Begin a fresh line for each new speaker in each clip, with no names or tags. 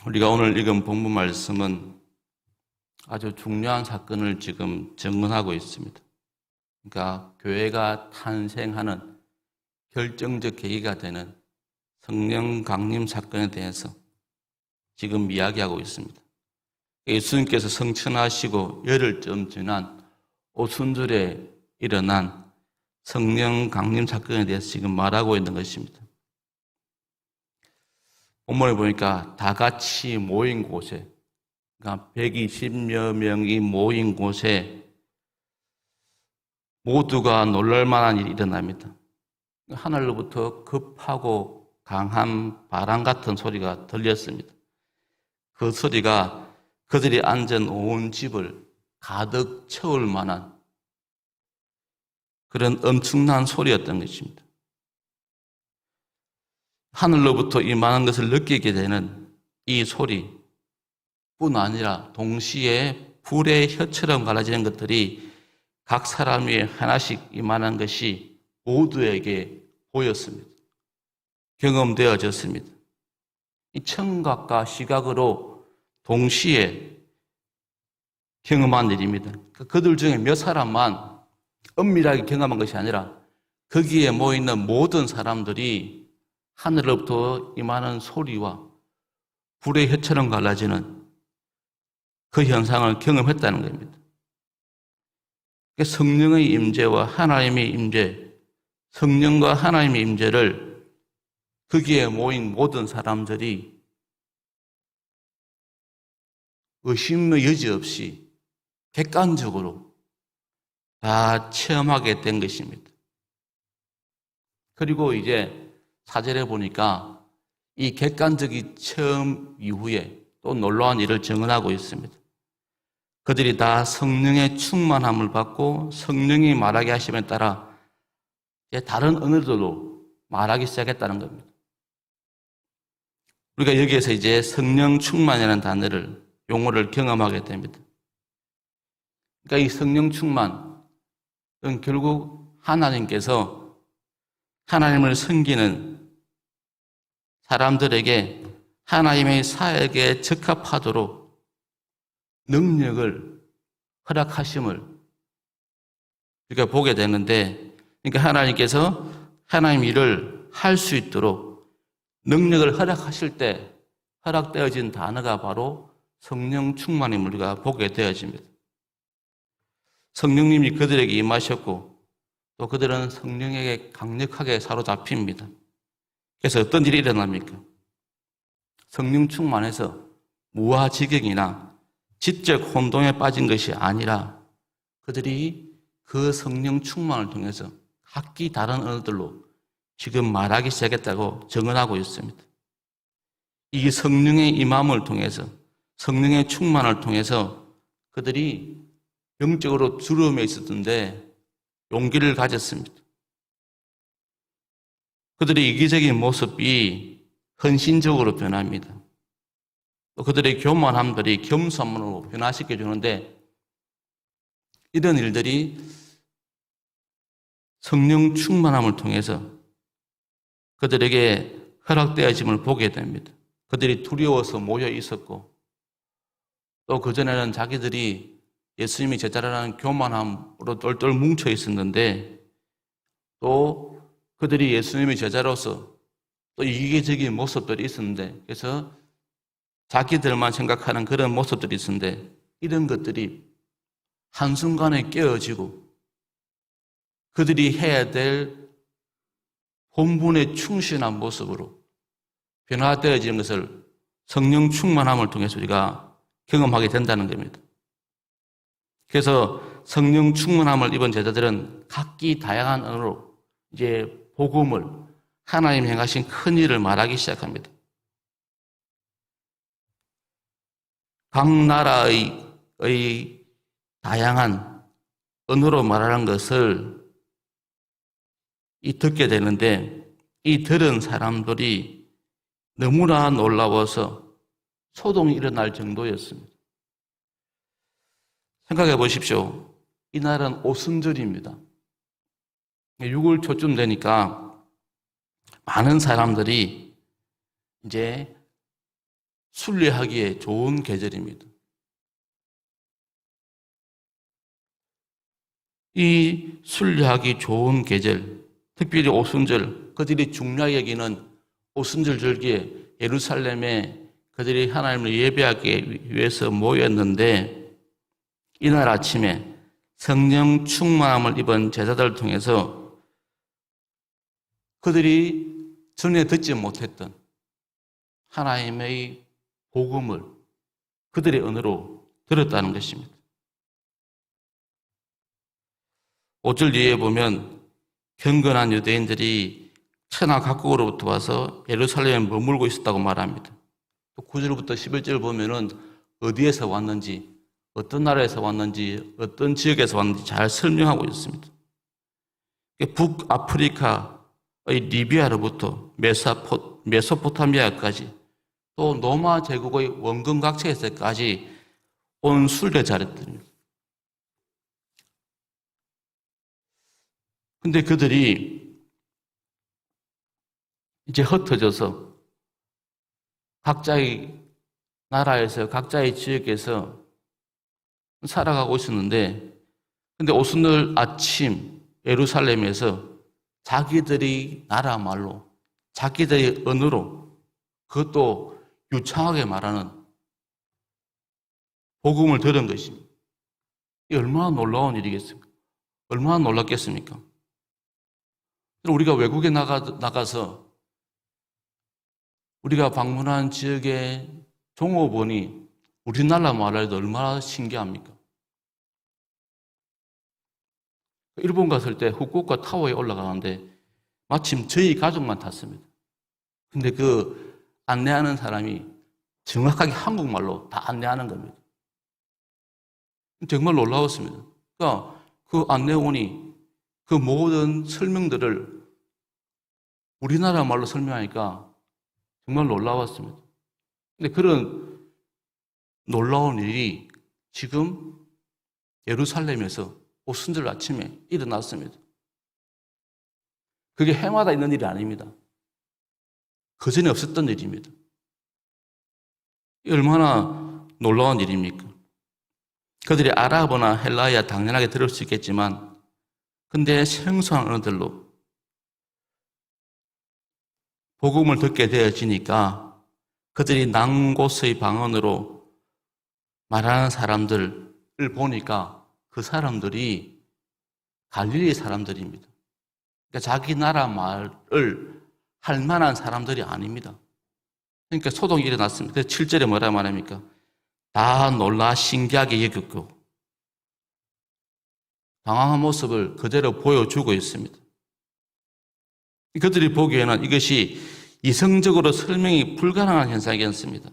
우리가 오늘 읽은 본문 말씀은 아주 중요한 사건을 지금 증언하고 있습니다. 그러니까 교회가 탄생하는 결정적 계기가 되는 성령 강림 사건에 대해서 지금 이야기하고 있습니다. 예수님께서 성천하시고 열흘쯤 지난 오순절에 일어난 성령 강림 사건에 대해서 지금 말하고 있는 것입니다. 본문에 보니까 다 같이 모인 곳에, 그러니까 120여 명이 모인 곳에 모두가 놀랄만한 일이 일어납니다. 하늘로부터 급하고 강한 바람 같은 소리가 들렸습니다. 그 소리가 그들이 앉은 온 집을 가득 채울 만한 그런 엄청난 소리였던 것입니다. 하늘로부터 임하는 것을 느끼게 되는 이 소리뿐 아니라 동시에 불의 혀처럼 갈라지는 것들이 각 사람 위에 하나씩 임하는 것이 모두에게 보였습니다. 경험되어졌습니다. 이 청각과 시각으로 동시에 경험한 일입니다. 그들 중에 몇 사람만 은밀하게 경험한 것이 아니라 거기에 모이는 모든 사람들이 하늘로부터 임하는 소리와 불의 혀처럼 갈라지는 그 현상을 경험했다는 겁니다. 성령의 임재와 하나님의 임재, 성령과 하나님의 임재를 거기에 모인 모든 사람들이 의심의 여지 없이 객관적으로 다 체험하게 된 것입니다. 그리고 이제 4절에 보니까 이 객관적인 체험 이후에 또 놀라운 일을 증언하고 있습니다. 그들이 다 성령의 충만함을 받고 성령이 말하게 하심에 따라 이제 다른 언어들로 말하기 시작했다는 겁니다. 우리가 여기에서 이제 성령 충만이라는 단어를, 용어를 경험하게 됩니다. 그러니까 이 성령 충만은 결국 하나님께서 하나님을 섬기는 사람들에게 하나님의 사역에 적합하도록 능력을 허락하심을 우리가 보게 되는데, 그러니까 하나님께서 하나님 일을 할 수 있도록 능력을 허락하실 때 허락되어진 단어가 바로 성령 충만임을 우리가 보게 되어집니다. 성령님이 그들에게 임하셨고 또 그들은 성령에게 강력하게 사로잡힙니다. 그래서 어떤 일이 일어납니까? 성령 충만해서 무아지경이나 지적 혼동에 빠진 것이 아니라 그들이 그 성령 충만을 통해서 각기 다른 언어들로 지금 말하기 시작했다고 증언하고 있습니다. 이 성령의 임함을 통해서, 성령의 충만을 통해서 그들이 영적으로 두려움에 있었던데 용기를 가졌습니다. 그들의 이기적인 모습이 헌신적으로 변합니다. 또 그들의 교만함들이 겸손으로 변화시켜주는데, 이런 일들이 성령 충만함을 통해서 그들에게 허락되어짐을 보게 됩니다. 그들이 두려워서 모여 있었고 또 그전에는 자기들이 예수님이 제자라는 교만함으로 똘똘 뭉쳐 있었는데, 또 그들이 예수님의 제자로서 또 이기적인 모습들이 있었는데, 그래서 자기들만 생각하는 그런 모습들이 있었는데, 이런 것들이 한순간에 깨어지고 그들이 해야 될 본분에 충실한 모습으로 변화되어지는 것을 성령 충만함을 통해서 우리가 경험하게 된다는 겁니다. 그래서 성령 충만함을 입은 제자들은 각기 다양한 언어로 이제 복음을, 하나님 행하신 큰 일을 말하기 시작합니다. 각 나라의 다양한 언어로 말하는 것을 듣게 되는데, 이 들은 사람들이 너무나 놀라워서 소동이 일어날 정도였습니다. 생각해 보십시오. 이날은 오순절입니다. 6월 초쯤 되니까 많은 사람들이 이제 순례하기에 좋은 계절입니다. 이 순례하기 좋은 계절, 특별히 오순절, 그들이 중요하게 여기는 오순절 절기에 예루살렘에 그들이 하나님을 예배하기 위해서 모였는데 이날 아침에 성령 충만함을 입은 제자들을 통해서 그들이 전에 듣지 못했던 하나님의 복음을 그들의 언어로 들었다는 것입니다. 5절 뒤에 보면 경건한 유대인들이 천하 각국으로부터 와서 예루살렘에 머물고 있었다고 말합니다. 또 9절부터 11절 보면은 어디에서 왔는지, 어떤 나라에서 왔는지, 어떤 지역에서 왔는지 잘 설명하고 있습니다. 북아프리카의 리비아로부터 메소포타미아까지 또 로마 제국의 원근 각처에서까지 온 순례자들입니다. 근데 그들이 이제 흩어져서 각자의 나라에서 각자의 지역에서 살아가고 있었는데 근데 오순절 아침 예루살렘에서 자기들이 나라 말로 자기들의 언어로 그것도 유창하게 말하는 복음을 들은 것입니다. 이 얼마나 놀라운 일이겠습니까? 얼마나 놀랐겠습니까? 우리가 외국에 나가서 우리가 방문한 지역의 종업원이 우리나라 말을 해도 얼마나 신기합니까? 일본 갔을 때 후쿠오카 타워에 올라가는데 마침 저희 가족만 탔습니다. 근데 그 안내하는 사람이 정확하게 한국말로 다 안내하는 겁니다. 정말 놀라웠습니다. 그러니까 그 안내원이 그 모든 설명들을 우리나라 말로 설명하니까 정말 놀라웠습니다. 근데 그런 놀라운 일이 지금 예루살렘에서 오순절 아침에 일어났습니다. 그게 해마다 있는 일이 아닙니다. 그전에 없었던 일입니다. 얼마나 놀라운 일입니까? 그들이 아랍어나 헬라어야 당연하게 들을 수 있겠지만 근데 생소한 언어들로 복음을 듣게 되어지니까 그들이 난곳의 방언으로 말하는 사람들을 보니까 그 사람들이 갈릴리 사람들입니다. 그러니까 자기 나라 말을 할 만한 사람들이 아닙니다. 그러니까 소동이 일어났습니다. 7절에 뭐라 말합니까? 다 놀라 신기하게 여겼고 당황한 모습을 그대로 보여주고 있습니다. 그들이 보기에는 이것이 이성적으로 설명이 불가능한 현상이었습니다.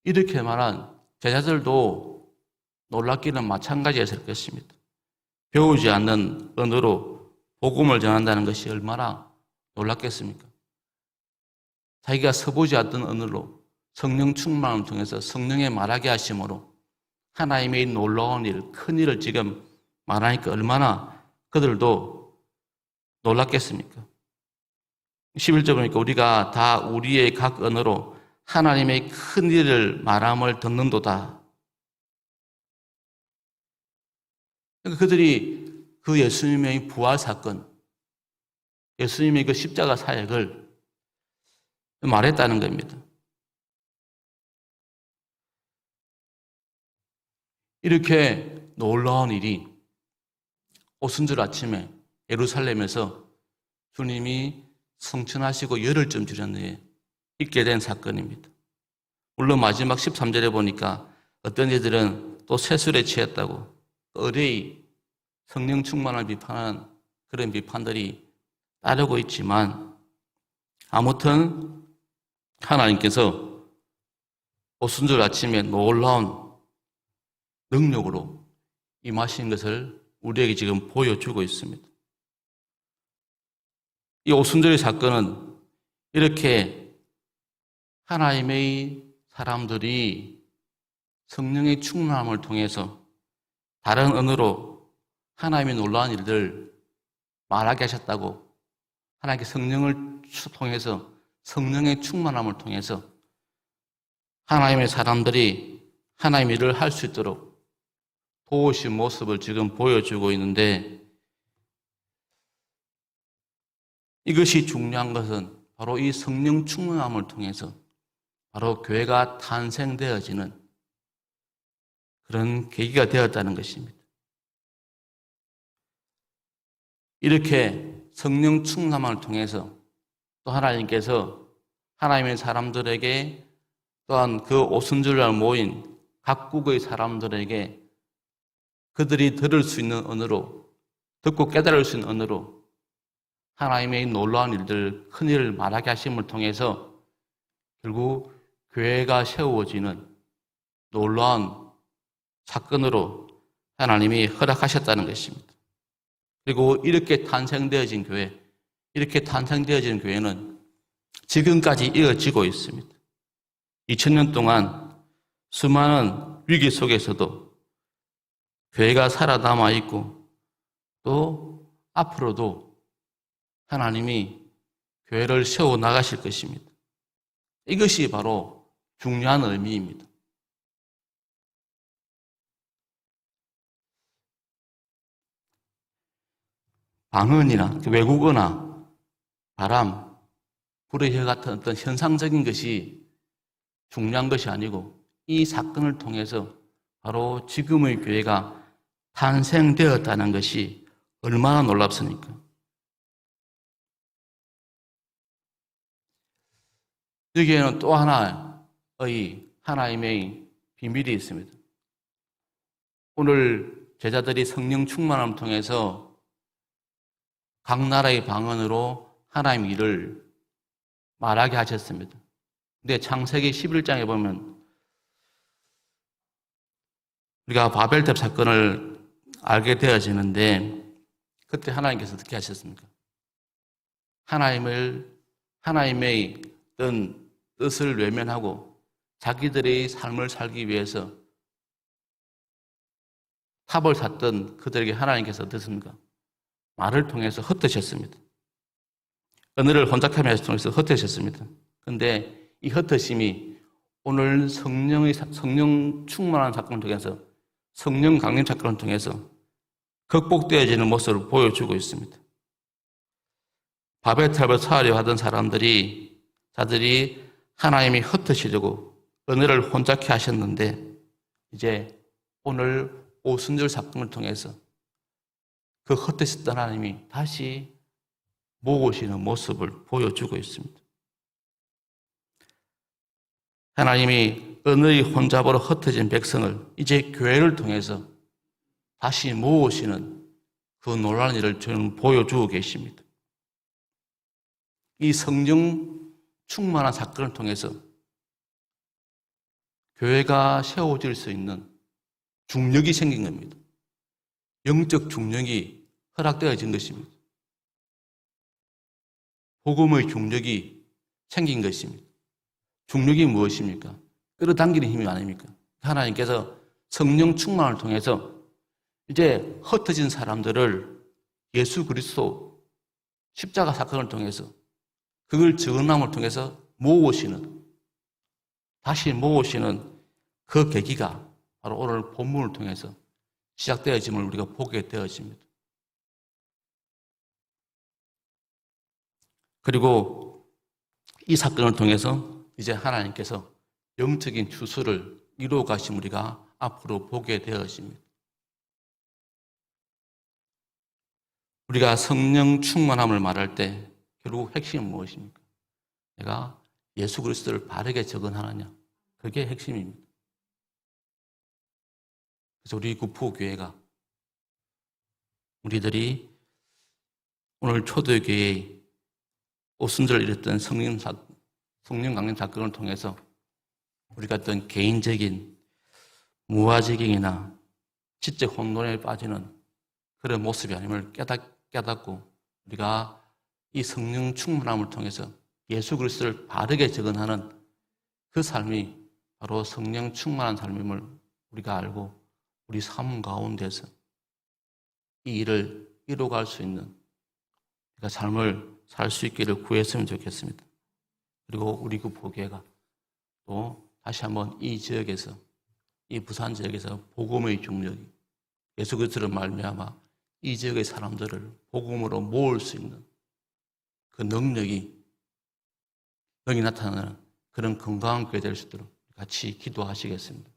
이렇게 말한 제자들도 놀랍기는 마찬가지였을 것입니다. 배우지 않는 언어로 복음을 전한다는 것이 얼마나 놀랍겠습니까? 자기가 써보지 않던 언어로 성령 충만을 통해서 성령의 말하게 하심으로 하나님의 놀라운 일, 큰 일을 지금 말하니까 얼마나 그들도 놀랐겠습니까? 11절 보니까 우리가 다 우리의 각 언어로 하나님의 큰 일을 말함을 듣는도다. 그러니까 그들이 그 예수님의 부활 사건, 예수님의 그 십자가 사역을 말했다는 겁니다. 이렇게 놀라운 일이 오순절 아침에 예루살렘에서 주님이 성천하시고 열흘쯤 지났는데 있게 된 사건입니다. 물론 마지막 13절에 보니까 어떤 이들은 또 세술에 취했다고 의뢰의 성령 충만을 비판하는 그런 비판들이 따르고 있지만 아무튼 하나님께서 오순절 아침에 놀라운 능력으로 임하신 것을 우리에게 지금 보여주고 있습니다. 이 오순절의 사건은 이렇게 하나님의 사람들이 성령의 충만함을 통해서 다른 언어로 하나님의 놀라운 일들을 말하게 하셨다고 하나님께 성령을 통해서 성령의 충만함을 통해서 하나님의 사람들이 하나님의 일을 할 수 있도록 도우신 모습을 지금 보여주고 있는데, 이것이 중요한 것은 바로 이 성령 충만함을 통해서 바로 교회가 탄생되어지는 그런 계기가 되었다는 것입니다. 이렇게 성령 충만함을 통해서 또 하나님께서 하나님의 사람들에게, 또한 그 오순절날 모인 각국의 사람들에게 그들이 들을 수 있는 언어로, 듣고 깨달을 수 있는 언어로 하나님의 놀라운 일들, 큰 일을 말하게 하심을 통해서 결국 교회가 세워지는 놀라운 사건으로 하나님이 허락하셨다는 것입니다. 그리고 이렇게 탄생되어진 교회, 이렇게 탄생되어진 교회는 지금까지 이어지고 있습니다. 2000년 동안 수많은 위기 속에서도 교회가 살아남아 있고, 또 앞으로도 하나님이 교회를 세워 나가실 것입니다. 이것이 바로 중요한 의미입니다. 방언이나 외국어나 바람, 불의 혀 같은 어떤 현상적인 것이 중요한 것이 아니고, 이 사건을 통해서 바로 지금의 교회가 탄생되었다는 것이 얼마나 놀랍습니까? 여기에는 또 하나의 하나님의 비밀이 있습니다. 오늘 제자들이 성령 충만함을 통해서 각 나라의 방언으로 하나님의 일을 말하게 하셨습니다. 근데 창세기 11장에 보면 우리가 바벨탑 사건을 알게 되어지는데, 그때 하나님께서 어떻게 하셨습니까? 하나님의 어떤 뜻을 외면하고 자기들의 삶을 살기 위해서 탑을 샀던 그들에게 하나님께서 어떻습니까? 말을 통해서 흩으셨습니다. 언어를 혼잡함을 통해서 흩으셨습니다. 그런데 이 흩으심이 오늘 성령 충만한 사건을 통해서, 성령 강림 사건을 통해서 극복되어지는 모습을 보여주고 있습니다. 바벨탑을 쌓으려 하던 자들이 하나님이 흩으시려고 언어를 혼잡케 하셨는데, 이제 오늘 오순절 사건을 통해서 그 흩으셨던 하나님이 다시 모으시는 모습을 보여주고 있습니다. 하나님이 언어의 혼잡으로 흩어진 백성을 이제 교회를 통해서 다시 모으시는 그 놀라운 일을 저는 보여주고 계십니다. 이 성령 충만한 사건을 통해서 교회가 세워질 수 있는 중력이 생긴 겁니다. 영적 중력이 허락되어진 것입니다. 복음의 중력이 생긴 것입니다. 중력이 무엇입니까? 끌어당기는 힘이 아닙니까? 하나님께서 성령 충만을 통해서 이제 흩어진 사람들을 예수 그리스도 십자가 사건을 통해서, 그걸 증언함을 통해서 다시 모으시는 그 계기가 바로 오늘 본문을 통해서 시작되어짐을 우리가 보게 되어집니다. 그리고 이 사건을 통해서 이제 하나님께서 영적인 추수를 이루어 가심 우리가 앞으로 보게 되어집니다. 우리가 성령 충만함을 말할 때 결국 핵심은 무엇입니까? 내가 예수 그리스도를 바르게 적응하느냐, 그게 핵심입니다. 그래서 우리 구포교회가, 우리들이 오늘 초대교회의 오순절을 이뤘던 성령 강림 사건을 통해서 우리가 어떤 개인적인 무아지경이나 지적 혼돈에 빠지는 그런 모습이 아님을 깨닫고, 우리가 이 성령 충만함을 통해서 예수 그리스도를 바르게 적응하는 그 삶이 바로 성령 충만한 삶임을 우리가 알고, 우리 삶 가운데서 이 일을 이루어갈 수 있는 삶을 살 수 있기를 구했으면 좋겠습니다. 그리고 우리 그 교회가 또 다시 한번 이 지역에서, 이 부산 지역에서 복음의 중력이 예수 그리스도로 말미암아 이 지역의 사람들을 복음으로 모을 수 있는 그 능력이 능이 나타나는 그런 건강한 교회 될 수 있도록 같이 기도하시겠습니다.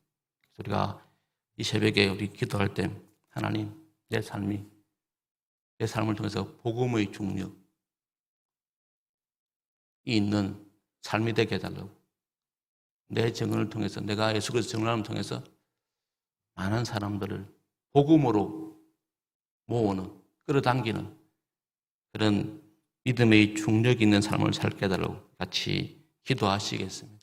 우리가 이 새벽에 우리 기도할 때 하나님, 내 삶을 통해서 복음의 중력이 있는 삶이 되게 해달라고, 내 증언을 통해서, 내가 예수 그리스도 증언을 통해서 많은 사람들을 복음으로 모으는, 끌어당기는 그런 믿음의 중력이 있는 삶을 살게 해달라고 같이 기도하시겠습니다.